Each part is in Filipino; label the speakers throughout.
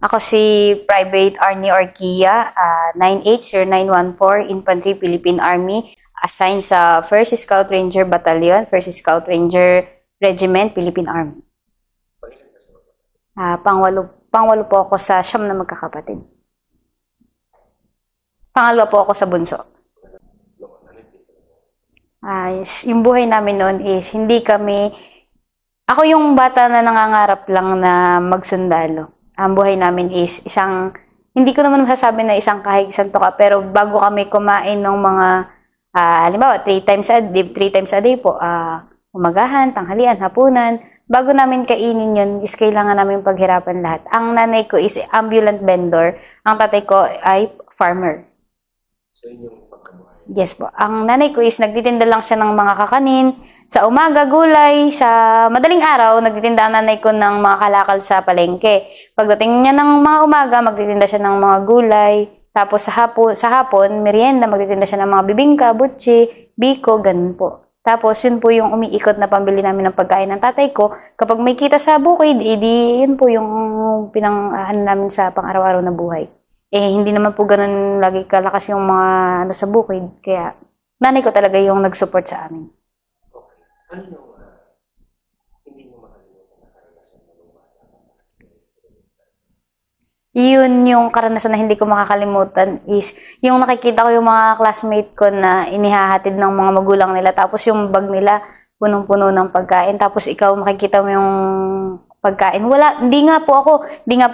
Speaker 1: Ako si Private Arnie Orquia, 980914, Infantry Philippine Army, assigned sa 1st Scout Ranger Battalion, 1st Scout Ranger Regiment, Philippine Army. Pangwalo po ako sa siyam na magkakapatid. Pangalawa po ako sa bunso. Yung buhay namin noon is hindi kami, ako yung bata na nangangarap lang na magsundalo. Ang buhay namin is hindi ko naman masasabi na isang kahig santo ka, pero bago kami kumain ng mga, halimbawa, 3 times a day po, umagahan, tanghalian, hapunan, bago namin kainin yun, is kailangan namin paghirapan lahat. Ang nanay ko is ambulant vendor, ang tatay ko ay farmer.
Speaker 2: So, yun yung pagkabuhay?
Speaker 1: Yes po. Ang nanay ko is nagtitinda lang siya ng mga kakanin. Sa umaga, gulay. Sa madaling araw, nagtitinda ang nanay ko ng mga kalakal sa palengke. Pagdating niya ng mga umaga, magtitinda siya ng mga gulay. Tapos sa hapon, merienda, magtitinda siya ng mga bibingka, butchi, biko, ganun po. Tapos yun po yung umiikot na pambili namin ng pagkain ng tatay ko. Kapag may kita sa bukid, yun po yung namin sa pang-araw-araw na buhay. Hindi naman po ganun lagi kalakas yung mga sa bukid. Kaya, nanay ko talaga yung nag-support sa amin.
Speaker 2: Okay. Ano yung hindi mo makalimutan na karanasan mo nung bata?
Speaker 1: Yun yung karanasan na hindi ko makakalimutan is yung nakikita ko yung mga classmate ko na inihahatid ng mga magulang nila. Tapos yung bag nila, punong-puno ng pagkain. Tapos ikaw makikita mo yung pagkain. Hindi nga po ako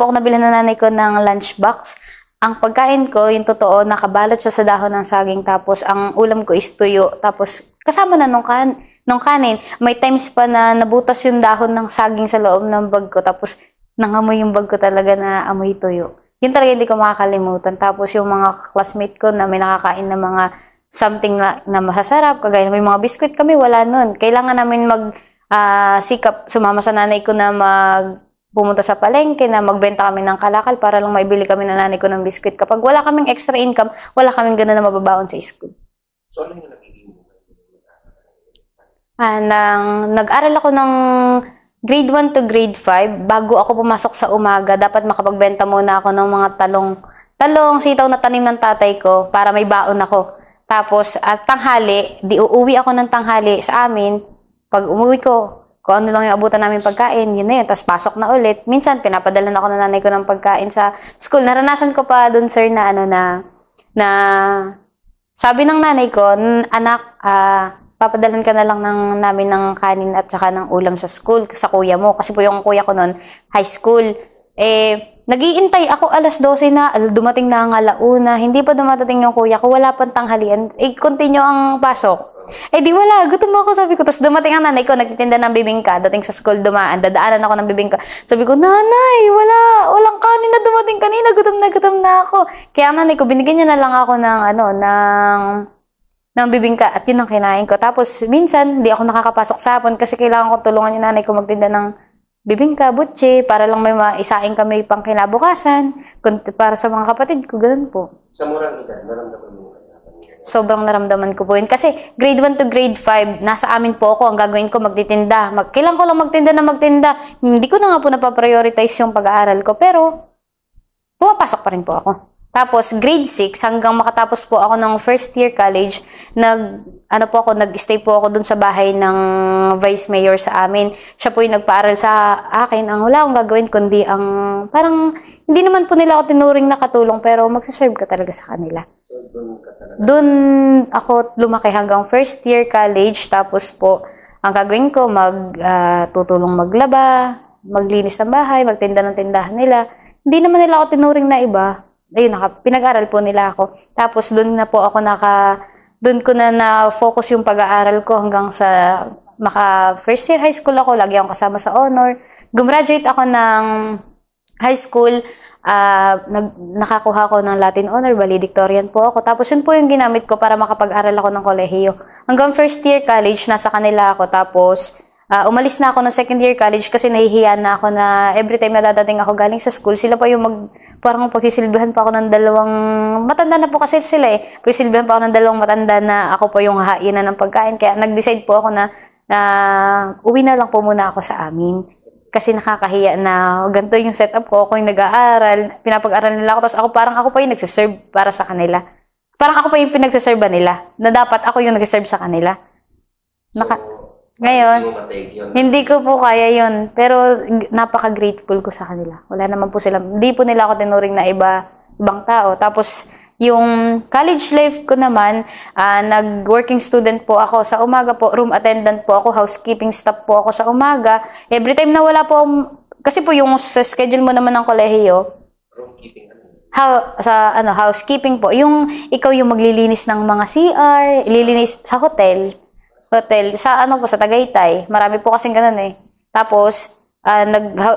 Speaker 1: nabilhan ng nanay ko ng lunchbox. Ang pagkain ko, yung totoo, nakabalot siya sa dahon ng saging, tapos ang ulam ko is tuyo, tapos kasama na nung kanin. May times pa na nabutas yung dahon ng saging sa loob ng bag ko, tapos nangamoy yung bag ko talaga na amoy tuyo. Yun talaga hindi ko makakalimutan. Tapos yung mga classmate ko na may nakakain na mga something na masasarap, kagaya na may mga biskwit kami, wala nun. Kailangan namin sikap, sumama sa nanay ko na pumunta sa palengke, na magbenta kami ng kalakal para lang maibili kami ng nanay ko ng biskwit. Kapag wala kaming extra income, wala kaming gano'n na mababaon sa school.
Speaker 2: So, ano yung nagiging
Speaker 1: nag-aral ako ng grade 1 to grade 5. Bago ako pumasok sa umaga, dapat makapagbenta muna ako ng mga talong, sitaw na tanim ng tatay ko para may baon ako. Tapos, tanghali, uuwi ako ng tanghali sa amin. Pag umuwi ko, kung ano lang yung abutan namin pagkain, yun na yun. Tapos pasok na ulit. Minsan, pinapadala na ako ng nanay ko ng pagkain sa school. Naranasan ko pa dun, sir, na sabi ng nanay ko, anak, papadalan ka na lang namin ng kanin at saka ng ulam sa school, sa kuya mo. Kasi po yung kuya ko noon, high school. Nag-iintay ako alas 12 na, dumating na ang alauna, hindi pa dumatating yung kuya ko, wala pang tanghalian. Continue ang pasok. Di wala, gutom ako, sabi ko. Tapos dumating ang nanay ko, nagtitinda ng bibingka, dating sa school dadaanan ako ng bibingka. Sabi ko, nanay, walang kanin na dumating kanina, gutom na ako. Kaya ang nanay ko, binigyan niya na lang ako ng bibingka at yun ang kinain ko. Tapos minsan, di ako nakakapasok sa hapon kasi kailangan ko tulungan yung nanay ko magtinda ng bibingka, butche, para lang may maisaing kami pang kinabukasan, para sa mga kapatid ko, ganun po.
Speaker 2: Sa murang edad, naramdaman mo
Speaker 1: sobrang naramdaman ko po yun. Kasi grade 1 to grade 5, nasa amin po ako, ang gagawin ko magtitinda. Kailan ko lang magtinda. Hindi ko na nga po napaprioritize yung pag-aaral ko, pero pumapasok pa rin po ako. Tapos grade 6, hanggang makatapos po ako ng first year college, nag-stay po ako dun sa bahay ng vice mayor sa amin. Siya po yung nagpaaral sa akin. Ang wala akong gagawin kundi parang hindi naman po nila ako tinuring na katulong, pero magsaserve ka talaga sa kanila. Doon ako lumaki hanggang first year college. Tapos po, ang gagawin ko, tutulong maglaba, maglinis ng bahay, magtinda ng tindahan nila. Hindi naman nila ako tinuring na iba. Ayun, pinag-aral po nila ako. Tapos doon ko na na-focus yung pag-aaral ko hanggang sa first year high school ako, lagi akong kasama sa honor. Gumraduate ako ng high school, nakakuha ko ng Latin honor, valedictorian po ako. Tapos yun po yung ginamit ko para makapag-aral ako ng kolehiyo. Hanggang first year college, nasa kanila ako. Tapos umalis na ako ng second year college kasi nahihiya na ako na every time na dadating ako galing sa school, sila pa yung parang pagsisilbihan pa ako ng dalawang, matanda na po kasi sila pagsisilbihan pa ako ng dalawang matanda na ako po yung hahainan ng pagkain. Kaya nag-decide po ako na uwi na lang po muna ako sa amin. Kasi nakakahiya na ganito yung setup ko, ako yung nag-aaral, pinapag-aral nila ako, tapos ako pa yung nagsiserve para sa kanila. Parang ako pa yung pinagsiserve nila, na dapat ako yung nagsiserve sa kanila. Ngayon,
Speaker 2: hindi mo matake yun.
Speaker 1: hindi ko po kaya yun, pero napaka-grateful ko sa kanila. Wala naman po sila, hindi po nila ako tinuring na ibang tao. Tapos, yung college life ko naman, nag-working student po ako. Sa umaga po, room attendant po ako, housekeeping staff po ako sa umaga. Every time na wala po, kasi po yung sa schedule mo naman ng kolehiyo,
Speaker 2: Room keeping
Speaker 1: housekeeping po, yung ikaw yung maglilinis ng mga CR, ililinis sa hotel, sa sa Tagaytay. Marami po kasing ganun eh. Tapos,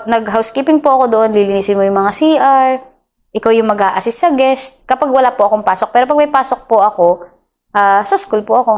Speaker 1: nag-housekeeping po ako doon, lilinisin mo yung mga CR, ikaw yung mag-a-assist sa guest kapag wala po akong pasok. Pero pag may pasok po ako, sa school po ako.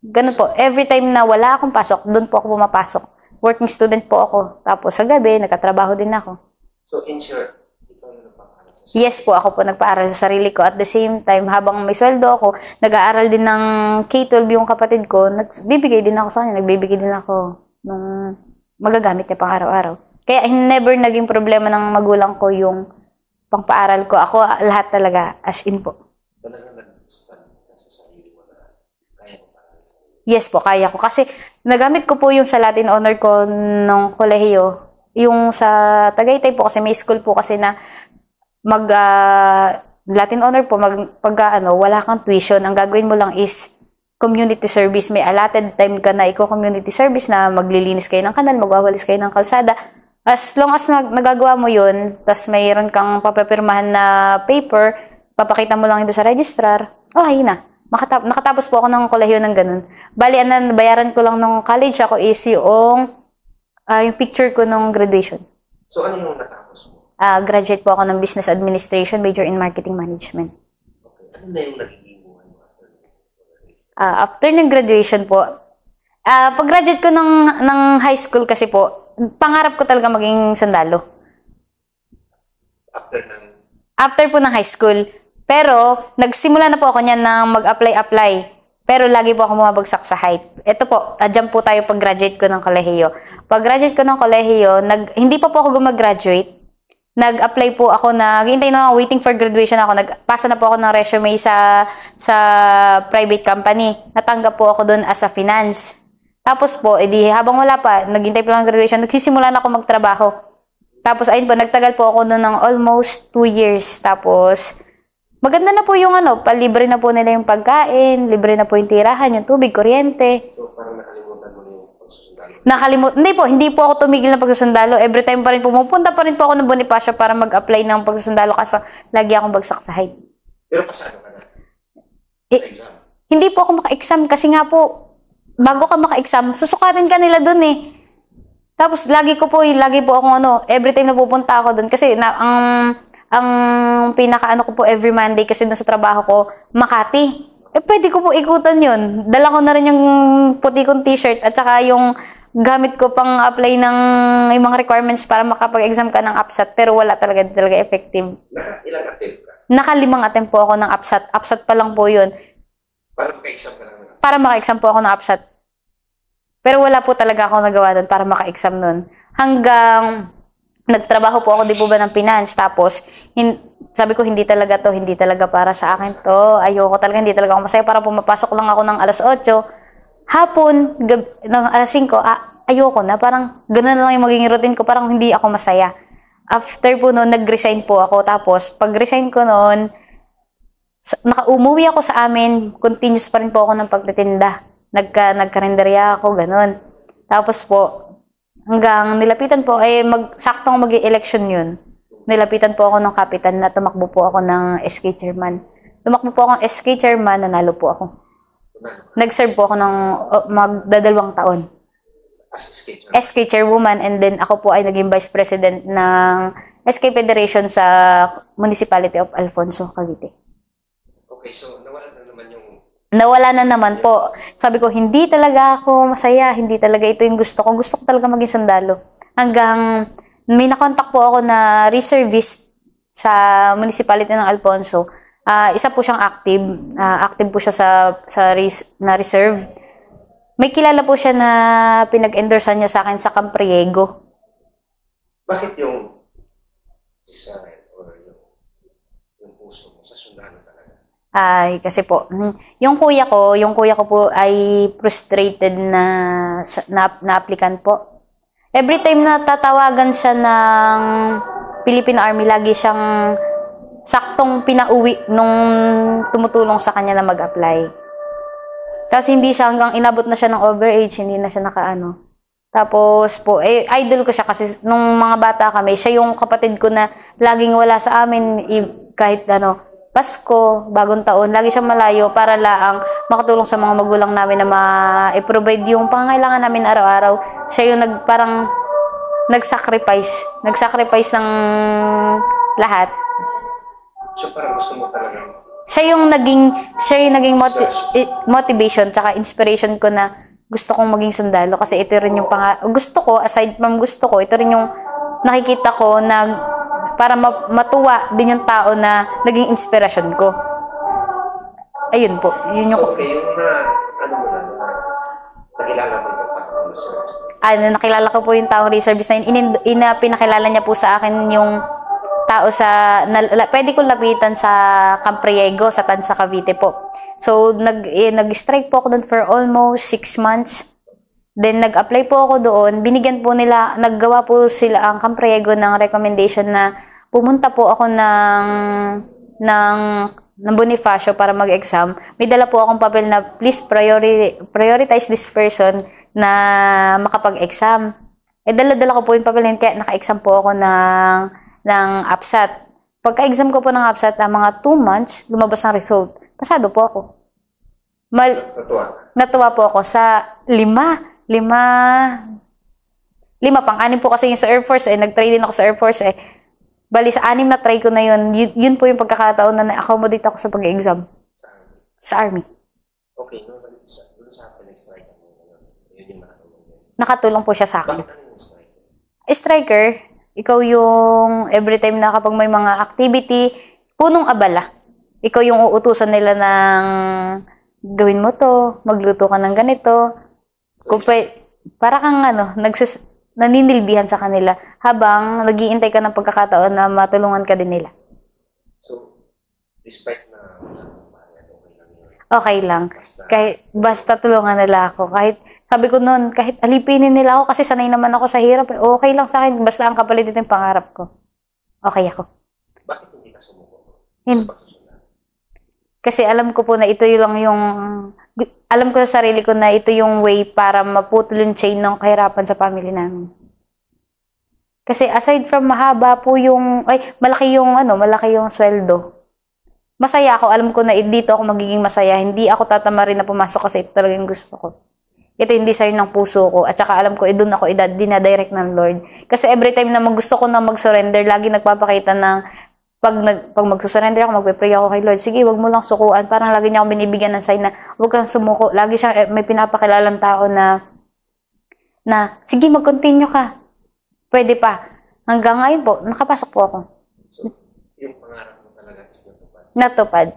Speaker 1: Ganun po. Every time na wala akong pasok, doon po ako pumapasok. Working student po ako. Tapos sa gabi, nagkatrabaho din ako.
Speaker 2: So, in short, ikaw yung nagpapaaral sa
Speaker 1: Yes po, ako po nagpaaral sa sarili ko. At the same time, habang may sweldo ako, nag-aaral din ng K-12 yung kapatid ko. Nagbibigay din ako sa kanya. Nagbibigay din ako nung magagamit niya pang araw-araw. Kaya never naging problema ng magulang ko yung pangpaaral ko. Ako lahat talaga, as in po.
Speaker 2: Talagang nag-stand ka sa sarili mo na kaya mo paaral sa sarili.
Speaker 1: Yes po, kaya ko. Kasi nagamit ko po yung sa Latin honor ko nung kolehiyo. Yung sa Tagaytay po, kasi may school po kasi na Latin honor po, wala kang tuition. Ang gagawin mo lang is community service. May allotted time ka na community service na maglilinis kayo ng kanal, magwawalis kayo ng kalsada. As long as nagagawa mo yun, tas mayroon kang papapirmahan na paper, papakita mo lang ito sa registrar, okay na. Nakatapos po ako ng kolehiyo ng ganun. Bali, bayaran ko lang nung college ako is yung picture ko nung graduation.
Speaker 2: So, ano yung natapos mo?
Speaker 1: Graduate po ako ng Business Administration, major in Marketing Management.
Speaker 2: Okay. Ano na yung nagiging buhay mo
Speaker 1: After ng graduation po, pag-graduate ko ng high school kasi po, pangarap ko talaga maging sundalo. After po ng high school. Pero, nagsimula na po ako niyan na mag-apply. Pero lagi po ako bumabagsak sa height. Ito po, dyan po tayo pag-graduate ko ng kolehiyo. Pag-graduate ko ng kolehiyo, hindi pa po ako gumag-graduate. Nag-apply po ako hintay na ako, waiting for graduation ako. Nagpasa na po ako ng resume sa private company. Natanggap po ako doon as a finance. Tapos po, habang wala pa, naghintay pa lang ng graduation, nagsisimula na ako magtrabaho. Tapos, ayun po, nagtagal po ako doon ng almost 2 years. Tapos, maganda na po yung palibre na po nila yung pagkain, libre na po yung tirahan, yung tubig, kuryente.
Speaker 2: So, parang nakalimutan mo na yung pagsusundalo?
Speaker 1: Hindi po ako tumigil ng pagsusundalo. Every time pa rin pumupunta pa rin po ako ng Bonifacio para mag-apply ng pagsusundalo kasi lagi akong bagsak sa height.
Speaker 2: Pero pasado ka na? Sa exam?
Speaker 1: Hindi po ako maka-exam kasi nga po, bago ka maka-exam, susukatin ka nila dun eh. Tapos, lagi po akong every time na pupunta ako dun, kasi ang ko po every Monday kasi dun sa trabaho ko, Makati. Pwede ko po ikutan yun. Dala ko na rin yung puti kong t-shirt at saka yung gamit ko pang apply ng yung mga requirements para makapag-exam ka ng APSAT, pero wala talaga effective.
Speaker 2: Ilang attempt ka?
Speaker 1: Naka-5 attempt po ako ng APSAT. APSAT pa lang po yun.
Speaker 2: Para maka-exam ka lang?
Speaker 1: Para maka-exam po ako ng APSAT. Pero wala po talaga ako nagawa doon para maka-exam nun. Hanggang nagtrabaho po ako, di po ba, ng finance. Tapos, sabi ko, hindi talaga para sa akin to. Ayoko talaga, hindi talaga ako masaya. Para pumapasok lang ako ng alas 8. Hapon, ng alas 5, ayoko na. Parang, gano'n lang yung magiging routine ko. Parang hindi ako masaya. After po noon, nag-resign po ako. Tapos, pag-resign ko noon, umuwi ako sa amin, continuous pa rin po ako ng pagtitinda. Nagkarinderya ako, ganun. Tapos po, hanggang nilapitan po, saktong mag-election yun. Nilapitan po ako ng kapitan na tumakbo po ako ng SK chairman. Tumakbo po ako ng SK chairman, nanalo po ako. Nag-serve po ako ng magdadalawang taon. SK chairwoman, and then ako po ay naging vice president ng SK Federation sa Municipality of Alfonso, Cavite.
Speaker 2: Okay, so
Speaker 1: nawala na naman po. Sabi ko, hindi talaga ako masaya. Hindi talaga ito yung gusto ko. Gusto ko talaga maging sundalo. Hanggang may nakontak po ako na reservist sa municipality ng Alfonso. Isa po siyang active. Active po siya na reserve. May kilala po siya na pinag-endorsean niya sa akin sa Campriego.
Speaker 2: Bakit yung desire or yung puso mo sa sundalo talaga?
Speaker 1: Ay, kasi po, yung kuya ko po ay frustrated na applicant po. Every time na tatawagan siya ng Philippine Army, lagi siyang saktong pinauwi nung tumutulong sa kanya na mag-apply. Tapos hindi siya hanggang inabot na siya ng overage, hindi na siya nakaano. Tapos po, idol ko siya kasi nung mga bata kami, siya yung kapatid ko na laging wala sa amin, kahit ano, Pasko, bagong taon, lagi siyang malayo para laang makatulong sa mga magulang namin na ma-provide yung pangangailangan namin araw-araw. Siya yung parang nag-sacrifice ng lahat.
Speaker 2: So parang gusto mo talaga
Speaker 1: Siya yung naging motivation tsaka inspiration ko na gusto kong maging sundalo kasi ito rin yung gusto ko, aside from gusto ko, ito rin yung nakikita ko na para matuwa din yung tao na naging inspirasyon ko. Ayun po. Yun yung...
Speaker 2: So, okay, yung ano mo na, nakilala mo yung taong reservist.
Speaker 1: Nakilala ko po yung taong reservist na yun. Pinakilala niya po sa akin yung tao pwede ko lapitan sa Camp Priego, sa Tansa, Cavite po. So, nag-strike po ako doon for almost 6 months. Then, nag-apply po ako doon. Binigyan po nila, naggawa po sila ang Camp Priego ng recommendation na pumunta po ako ng Bonifacio para mag-exam. May dala po akong papel na please prioritize this person na makapag-exam. Dala-dala ko po yung papel na kaya naka-exam po ako ng APSAT. Pagka-exam ko po ng APSAT, mga 2 months, lumabas ang result. Pasado po ako. Natuwa po ako sa 5 pang-anim po kasi yung sa Air Force, nag-try din ako sa Air Force, bali sa 6 na try ko na yun po yung pagkakataon na na-accommodate ako sa pag-exam. Sa Army.
Speaker 2: Okay, no, sa pag-strike mo, yun yung nakatulong din.
Speaker 1: Nakatulong po siya sa akin.
Speaker 2: Bakit ano yung striker?
Speaker 1: Striker, ikaw yung every time na kapag may mga activity, punong abala. Ikaw yung uutusan nila ng gawin mo to, magluto ka ng ganito. Para kang naninilbihan sa kanila habang nag-iintay ka ng pagkakataon na matulungan ka din nila.
Speaker 2: So, despite na okay lang yun.
Speaker 1: Okay lang. Basta tulungan nila ako. Kahit, sabi ko noon, kahit alipinin nila ako kasi sanay naman ako sa hirap. Okay lang sa akin. Basta ang kapalit ito yung pangarap ko. Okay ako.
Speaker 2: Bakit hindi ka sumuko?
Speaker 1: Kasi alam ko po na ito lang yung... Alam ko sa sarili ko na ito yung way para maputol yung chain ng kahirapan sa family namin. Kasi aside from mahaba po malaki yung sweldo. Masaya ako, alam ko na dito ako magiging masaya. Hindi ako tatama rin na pumasok kasi ito talaga yung gusto ko. Ito yung desire ng puso ko. At saka alam ko, doon ako dinadirect ng Lord. Kasi every time na gusto ko na mag-surrender, lagi nagpapakita ng pag magsusurrender ako, magpe-pray ako kay Lord, sige, wag mo lang sukuan. Parang lagi niya ako binibigyan ng sign na wag kang sumuko. Lagi siya may pinapakilalang tao na sige, mag-continue ka. Pwede pa. Hanggang ngayon po, nakapasok po ako.
Speaker 2: So, yung pangarap mo talaga is
Speaker 1: natupad.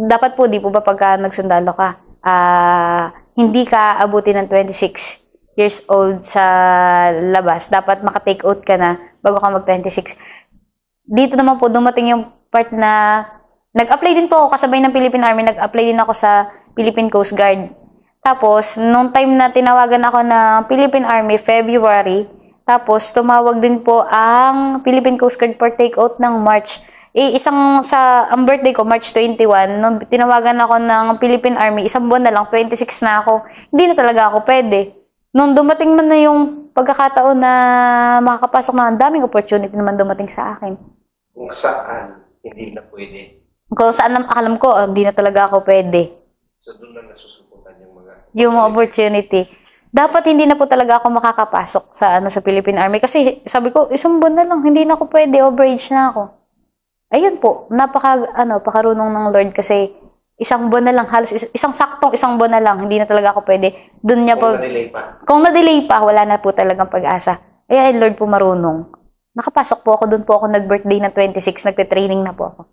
Speaker 1: Dapat po, di po ba pagka nagsundalo ka, hindi ka abuti ng 26 years old sa labas. Dapat maka-take out ka na bago ka mag-26. Dito naman po, dumating yung part na nag-apply din po ako kasabay ng Philippine Army. Nag-apply din ako sa Philippine Coast Guard. Tapos, nung time na tinawagan ako ng Philippine Army, February, tapos tumawag din po ang Philippine Coast Guard for take-out ng March. Ang birthday ko, March 21, nung tinawagan ako ng Philippine Army, 1 buwan na lang, 26 na ako. Hindi na talaga ako pwede. Nung dumating man na yung pagkakataon na makakapasok na, ang daming opportunity naman dumating sa akin.
Speaker 2: Kung saan hindi na pwede.
Speaker 1: Kung saan alam ko, hindi na talaga ako pwede.
Speaker 2: So doon na nasusubukan yung
Speaker 1: mga opportunity. Dapat hindi na po talaga ako makakapasok sa Philippine Army. Kasi sabi ko, 1 buwan na lang, hindi na ako pwede, overage na ako. Ayun po, pakarunong ng Lord kasi 1 buwan na lang, halos saktong 1 buwan na lang, hindi na talaga ako pwede. Doon niya po, kung na-delay pa, wala na po talagang pag-asa. Ayun, Lord po marunong. Nakapasok po ako, doon po ako nag-birthday na 26, nagte-training na po ako.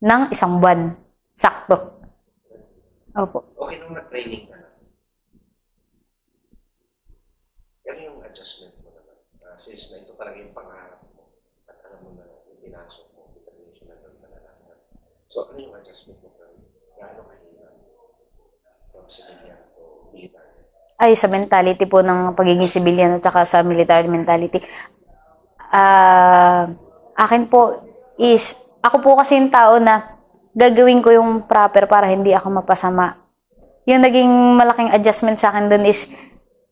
Speaker 1: Nang 1 buwan. Sakto. Opo.
Speaker 2: Okay nung nag-training ka na. Ano yung adjustment mo naman since na ito talaga yung pangarap mo at alam mo na yung pinasok mo, determination na doon malalaman. So, ano yung adjustment mo from gaano kahirap from civilian to military?
Speaker 1: Ay, sa mentality po ng pagiging civilian at saka sa military mentality. Akin po is, ako po kasi yung tao na gagawin ko yung proper para hindi ako mapasama. Yung naging malaking adjustment sa akin dun is,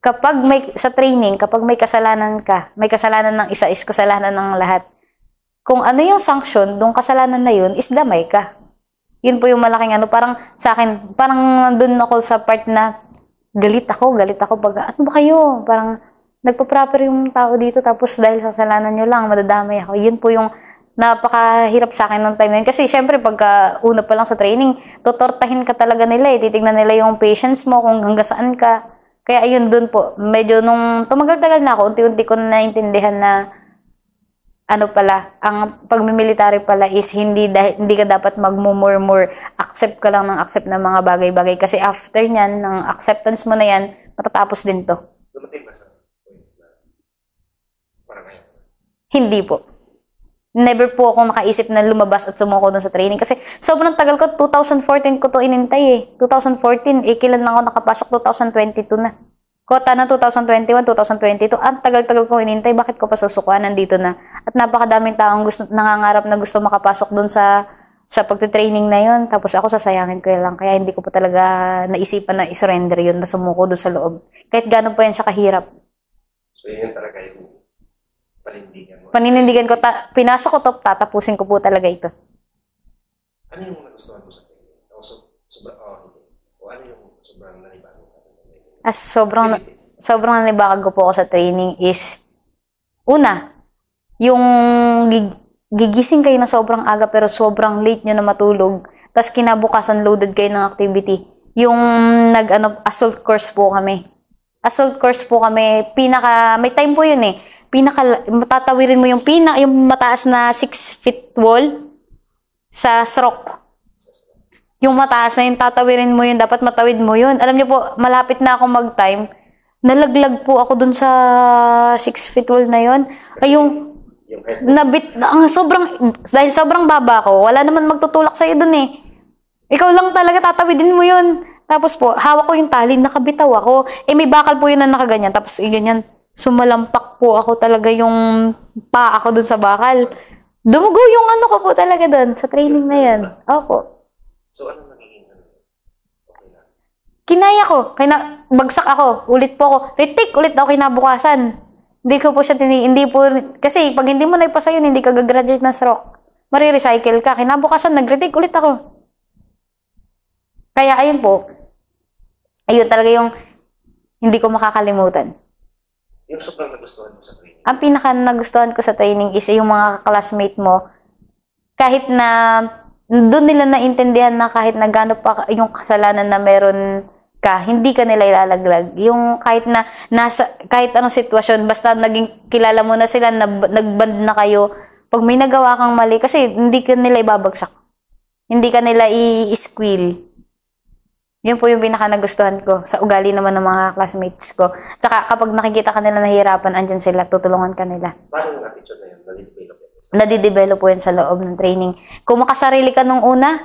Speaker 1: kapag sa training, kapag may kasalanan ka, may kasalanan ng isa is kasalanan ng lahat. Kung ano yung sanction, dong kasalanan na yun, is damay ka. Yun po yung malaking parang sa akin, parang nandun ako sa part na galit ako pag, ano ba kayo? Parang nagpa-proper yung tao dito, tapos dahil sa kasalanan nyo lang, madadamay ako. Yun po yung napakahirap sa akin nung time na yun. Kasi syempre, pagka una pa lang sa training, tutortahin ka talaga nila eh. Titignan nila yung patience mo, kung hanggang saan ka. Kaya ayun dun po, medyo nung tumagal-tagal na ako, unti-unti ko na naintindihan na ano pala, ang pagmimilitary pala is hindi ka dapat magmumurmur, accept ka lang ng accept ng mga bagay-bagay. Kasi after nyan, ng acceptance mo na yan, matatapos din to.
Speaker 2: Dumating ba sa point na parang ngayon?
Speaker 1: Hindi po. Never po ako nakaisip na lumabas at sumuko dun sa training. Kasi sobrang tagal ko, 2014 ko to inintay eh. 2014, kailan lang ako nakapasok, 2022 na. Kota na 2021, 2022. Ang tagal-tagal ko inintay, bakit ko pa susukuan? Nandito na. At napakadaming taong nangangarap na gusto makapasok dun sa pagtitraining na yun. Tapos ako sasayangin ko lang. Kaya hindi ko pa talaga naisipan na isurrender yun, na sumuko dun sa loob. Kahit gano'n pa yan siya kahirap.
Speaker 2: So yun talaga yung panindigan mo.
Speaker 1: Paninindigan ko, pinasok ko to, tatapusin ko po talaga ito.
Speaker 2: Ano yung nagustuhan mo sa training? O ano yung sobrang nanibago ka sa training?
Speaker 1: Sobrang nanibakag ko po ako sa training is, una, yung gigising kayo na sobrang aga pero sobrang late nyo na matulog, tapos kinabukasan loaded kayo ng activity. Yung assault course po kami. Assault course po kami, may time po yun eh. Matatawirin mo yung mataas na 6 feet wall sa SROC. Yung mataas na yung tatawirin mo yun, dapat matawid mo yun. Alam niyo po, malapit na ako mag-time, nalaglag po ako dun sa 6 feet wall na yun. Ay, dahil sobrang baba ko, wala naman magtutulak sa'yo dun eh. Ikaw lang talaga tatawidin mo yun. Tapos po, hawak ko yung tali, nakabitaw ako. May bakal po yun na nakaganyan. Tapos ganyan, sumalampak po ako talaga yung paa ako dun sa bakal. Dumugo yung ko po talaga dun sa training na yan. Opo.
Speaker 2: So ano nagiging okay na?
Speaker 1: Kinaya ko. Bagsak ako. Ulit po ako. Retake ulit ako kinabukasan. Hindi ko po siya kasi pag hindi mo naipasa yun, hindi ka gagraduate ng SROC. Marirecycle ka. Kinabukasan, nag-retake ulit ako. Kaya ayun po. Ayun talaga yung hindi ko makakalimutan.
Speaker 2: Yung sobrang nagustuhan mo sa training?
Speaker 1: Ang pinaka nagustuhan ko sa training is yung mga classmate mo, kahit na doon nila naintindihan na kahit na gaano pa yung kasalanan na meron ka, hindi ka nila ilalaglag. Yung kahit anong sitwasyon, basta naging kilala mo na sila, nagband na kayo, pag may nagawa kang mali, kasi hindi ka nila ibabagsak. Hindi ka nila i-squill. Yun po yung pinaka nagustuhan ko sa ugali naman ng mga classmates ko. Tsaka kapag nakikita ka nila nahihirapan, andyan sila, tutulungan ka nila.
Speaker 2: Paano yung attitude na yun?
Speaker 1: Nadidevelop po yan sa loob ng training. Kung makasarili ka nung una,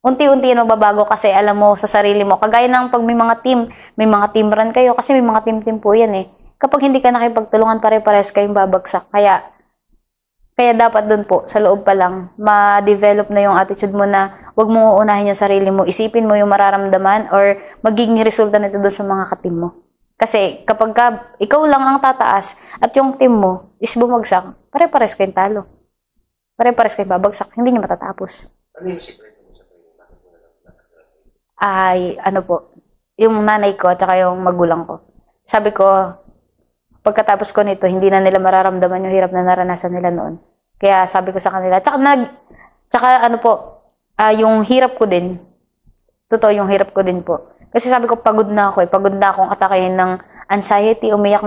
Speaker 1: unti-unti yan mababago kasi alam mo sa sarili mo. Kagaya ng pag may mga team run kayo kasi may mga team po yan eh. Kapag hindi ka nakipagtulungan, pare-pares kayong babagsak. Kaya dapat dun po, sa loob pa lang, ma-develop na yung attitude mo na wag mo uunahin yung sarili mo. Isipin mo yung mararamdaman or magiging resulta nito dun sa mga katim mo. Kasi kapag ikaw lang ang tataas at yung team mo is bumagsak, pare-pares kayong talo. Pare-pares kayong babagsak, hindi nyo matatapos.
Speaker 2: Ano yung secret mo sa training?
Speaker 1: Ay, yung nanay ko at saka yung magulang ko. Sabi ko, pagkatapos ko nito, hindi na nila mararamdaman yung hirap na naranasan nila noon. Kaya sabi ko sa kanila, yung hirap ko din. Totoo, yung hirap ko din po. Kasi sabi ko, pagod na akong atakein ng anxiety, umiyak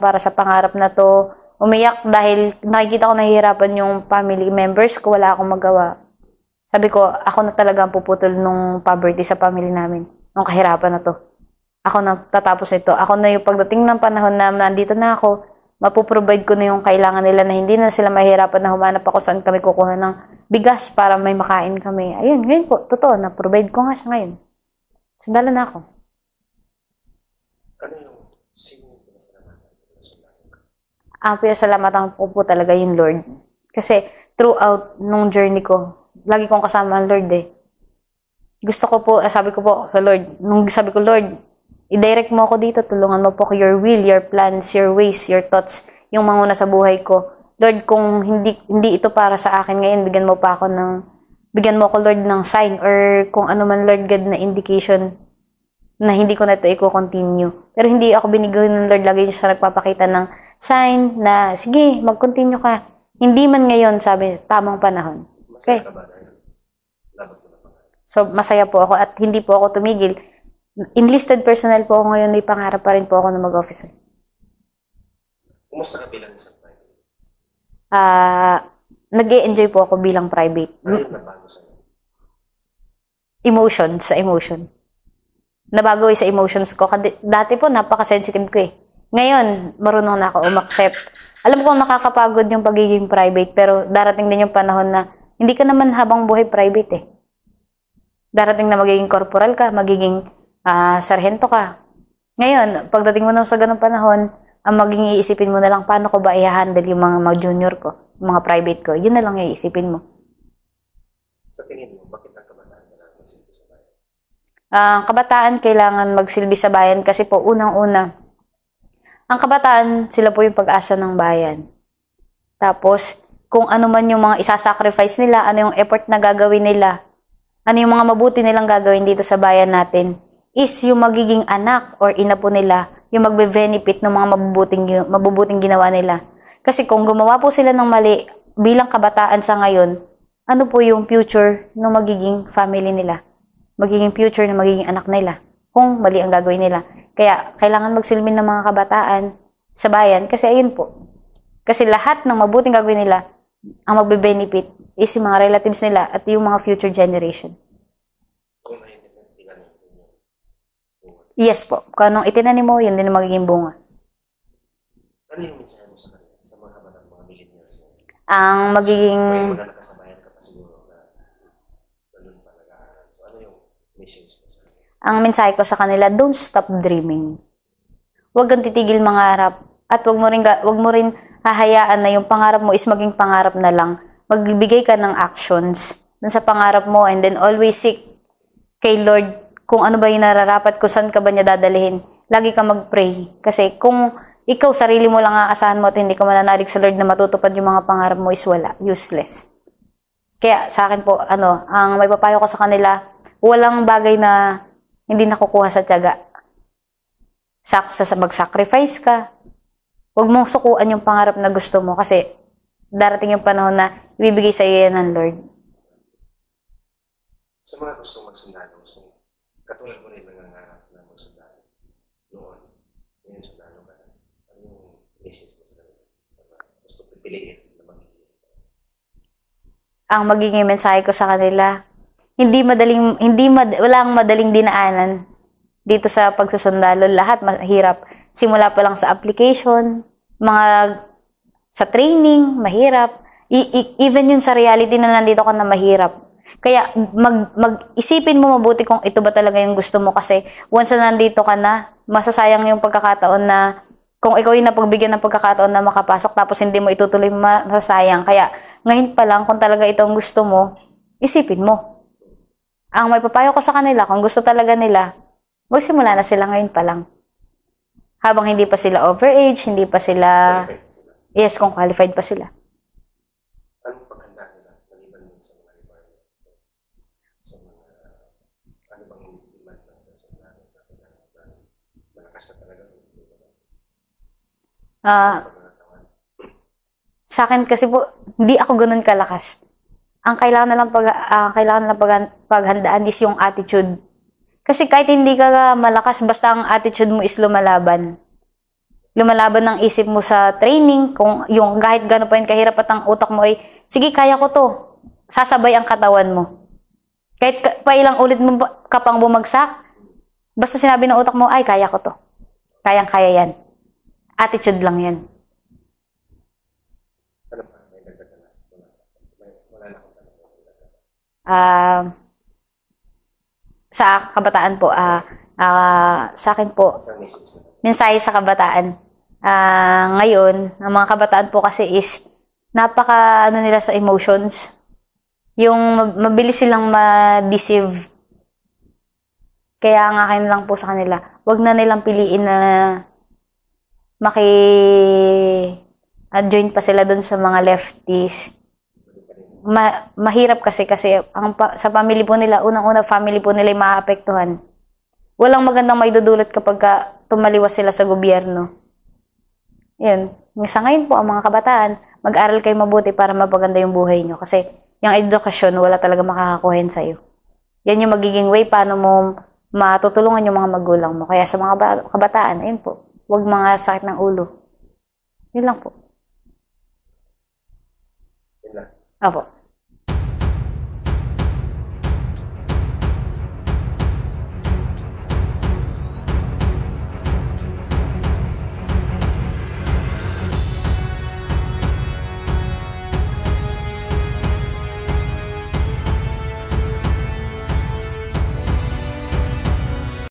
Speaker 1: para sa pangarap na to. Umiyak dahil nakikita ko nahihirapan yung family members ko, wala akong magawa. Sabi ko, ako na talaga ang puputol nung poverty sa family namin, nung kahirapan na to. Ako na tatapos nito. Ako na yung pagdating ng panahon na nandito na ako, mapoprovide ko na yung kailangan nila na hindi na sila mahirapan na humanap ako saan kami kukuha ng bigas para may makain kami. Ayun, ngayon po, totoo, na-provide ko nga siya ngayon. Sandala na ako.
Speaker 2: Ano yung sino yung pinasalamatan?
Speaker 1: Ang pinasalamatan ko po talaga yung Lord. Kasi throughout nung journey ko, lagi kong kasama ang Lord eh. Gusto ko po, sabi ko po sa Lord, nung sabi ko, Lord, i-direct mo ako dito, tulungan mo po ko your will, your plans, your ways, your thoughts, yung manguna sa buhay ko. Lord, kung hindi ito para sa akin ngayon, bigyan mo ako Lord ng sign or kung ano man Lord God na indication na hindi ko na ito i-continue. Pero hindi ako binigyan ng Lord, lagi siya nagpapakita ng sign na, sige, mag-continue ka. Hindi man ngayon, sabi, tamang panahon. Okay. So, masaya po ako at hindi po ako tumigil. Enlisted personnel po ako ngayon, may pangarap pa rin po ako na mag-officer.
Speaker 2: Kumusta ka bilang isang private?
Speaker 1: Nag-e-enjoy po ako bilang private.
Speaker 2: Ano yung nabago sa'yo?
Speaker 1: Emotion. Nabago sa emotions ko. Dati po, napaka-sensitive ko eh. Ngayon, marunong na ako umaccept. Alam ko nakakapagod yung pagiging private, pero darating din yung panahon na hindi ka naman habang buhay private eh. Darating na magiging corporal ka, magiging sarhento ka. Ngayon, pagdating mo na sa ganung panahon, ang magiging iisipin mo na lang, paano ko ba i-handle yung mga junior ko, mga private ko. Yun na lang yung iisipin mo.
Speaker 2: Sa tingin mo, bakit ang kabataan kailangan magsilbi sa bayan?
Speaker 1: Ang kabataan kailangan magsilbi sa bayan kasi po, unang-una, ang kabataan, sila po yung pag-asa ng bayan. Tapos, kung ano man yung mga isasacrifice nila, ano yung effort na gagawin nila, ano yung mga mabuti nilang gagawin dito sa bayan natin, is yung magiging anak or ina po nila, yung magbe-benefit ng mga mabubuting ginawa nila. Kasi kung gumawa po sila ng mali bilang kabataan sa ngayon, ano po yung future ng magiging family nila? Magiging future ng magiging anak nila kung mali ang gagawin nila. Kaya kailangan magsilbi ng mga kabataan sa bayan kasi ayun po. Kasi lahat ng mabuting gagawin nila, ang magbe-benefit is yung mga relatives nila at yung mga future generation.
Speaker 2: Kung naiintindihan mo yung bunga.
Speaker 1: Yes po. Kung anong itinanim mo, yun din ang magiging bunga.
Speaker 2: Ano yung mensahe mo sa kanila, sa mga kabatang mga millennials?
Speaker 1: Ang magiging...
Speaker 2: May mga nakasabayan ka pa siguro na ganun pa nag-aaral. So ano yung message mo sa kanila?
Speaker 1: Ang mensahe ko sa kanila, don't stop dreaming. Huwag kang titigil mangarap at wag mo rin hahayaan na yung pangarap mo is maging pangarap na lang. Magbibigay ka ng actions dun sa pangarap mo and then always seek kay Lord kung ano ba yung nararapat, kung saan ka ba niya dadalhin. Lagi ka mag-pray. Kasi kung ikaw, sarili mo lang aasahan mo at hindi ka mananalig sa Lord na matutupad yung mga pangarap mo is wala. Useless. Kaya sa akin po, ang may papayo ko sa kanila, walang bagay na hindi nakukuha sa tiyaga. Mag-sacrifice ka. Huwag mong sukuan yung pangarap na gusto mo kasi darating yung panahon na ibibigay sa iyo yan ng Lord.
Speaker 2: Sa mga gustong magsundalo, katulad mo rin nangangarap na magsundalo noon, ngayon sundalo ka na. Ano yung message mo sa kanila? Gusto pipiliin na magiging?
Speaker 1: Ang magiging mensahe ko sa kanila, walang madaling dinaanan dito sa pagsusundalo. Lahat mahirap. Simula pa lang sa application, sa training, mahirap. Even yun sa reality na nandito ka na mahirap. Kaya mag-isipin mo mabuti kung ito ba talaga yung gusto mo kasi once na nandito ka na, masasayang yung pagkakataon na kung ikaw yung napagbigyan ng pagkakataon na makapasok tapos hindi mo itutuloy, masasayang. Kaya ngayon pa lang kung talaga ito ang gusto mo, isipin mo. Ang may papayo ko sa kanila, kung gusto talaga nila, magsimula na sila ngayon pa lang. Habang hindi pa sila overage, hindi pa sila... Yes, kung qualified pa sila.
Speaker 2: Anong paghanda nila? Maliban sa mga requirements? Sa mga... Ano bang demand lang sa sundalo? Malakas ka talaga?
Speaker 1: Sa akin kasi po, hindi ako ganun kalakas. Ang kailangan na lang paghandaan is yung attitude. Kasi kahit hindi ka malakas, basta ang attitude mo is lumalaban. Lumalaban ng isip mo sa training, kung yung kahit gano'n pa yung kahirap at ang utak mo ay, sige, kaya ko to. Sasabay ang katawan mo. Kahit pa ilang ulit mo ka pang bumagsak, basta sinabi ng utak mo, ay, kaya ko to. Kayang-kaya yan. Attitude lang yan.
Speaker 2: Wala na akong tanong.
Speaker 1: Ah, sa kabataan po, sa akin po,
Speaker 2: Saan message na?
Speaker 1: mensahe sa kabataan. Ngayon, ang mga kabataan po kasi is napaka ano nila sa emotions. Yung mabilis silang ma-deceive. Kaya ang akin lang po sa kanila, wag na nilang piliin na join pa sila dun sa mga lefties. Mahirap kasi sa family po nila, unang-una family po nila yung maaapektuhan. Walang magandang maidudulot kapag tumaliwas sila sa gobyerno. Yun. Sa ngayon po, ang mga kabataan, mag-aral kayo mabuti para mapaganda yung buhay nyo. Kasi yung edukasyon, wala talaga makakakuhin sa'yo. Yan yung magiging way paano mo matutulungan yung mga magulang mo. Kaya sa mga kabataan, ayun po, huwag mga sakit ng ulo. Yun lang po.
Speaker 2: Yun lang.
Speaker 1: Opo.